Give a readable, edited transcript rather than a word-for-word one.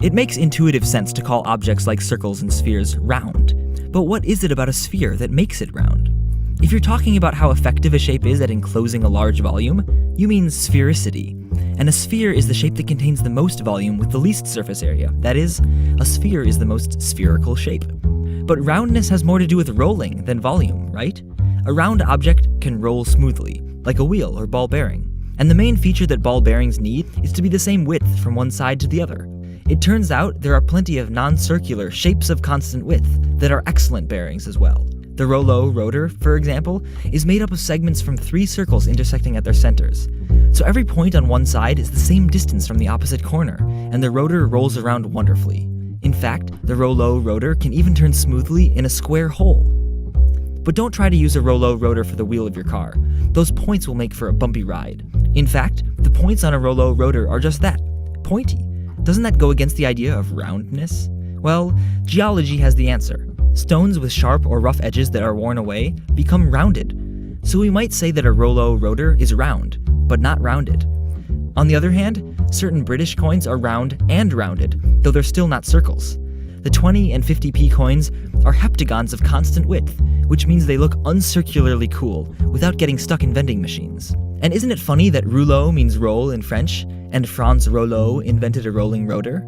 It makes intuitive sense to call objects like circles and spheres round. But what is it about a sphere that makes it round? If you're talking about how effective a shape is at enclosing a large volume, you mean sphericity. And a sphere is the shape that contains the most volume with the least surface area. That is, a sphere is the most spherical shape. But roundness has more to do with rolling than volume, right? A round object can roll smoothly, like a wheel or ball bearing. And the main feature that ball bearings need is to be the same width from one side to the other. It turns out there are plenty of non-circular shapes of constant width that are excellent bearings as well. The Rollo rotor, for example, is made up of segments from 3 circles intersecting at their centers. So every point on one side is the same distance from the opposite corner, and the rotor rolls around wonderfully. In fact, the Rollo rotor can even turn smoothly in a square hole. But don't try to use a Rollo rotor for the wheel of your car. Those points will make for a bumpy ride. In fact, the points on a Rollo rotor are just that, pointy. Doesn't that go against the idea of roundness? Well, geology has the answer. Stones with sharp or rough edges that are worn away become rounded. So we might say that a Rollo rotor is round, but not rounded. On the other hand, certain British coins are round and rounded, though they're still not circles. The 20 and 50p coins are heptagons of constant width, which means they look uncircularly cool without getting stuck in vending machines. And isn't it funny that rouleau means roll in French, and Franz Rollo invented a rolling rotor?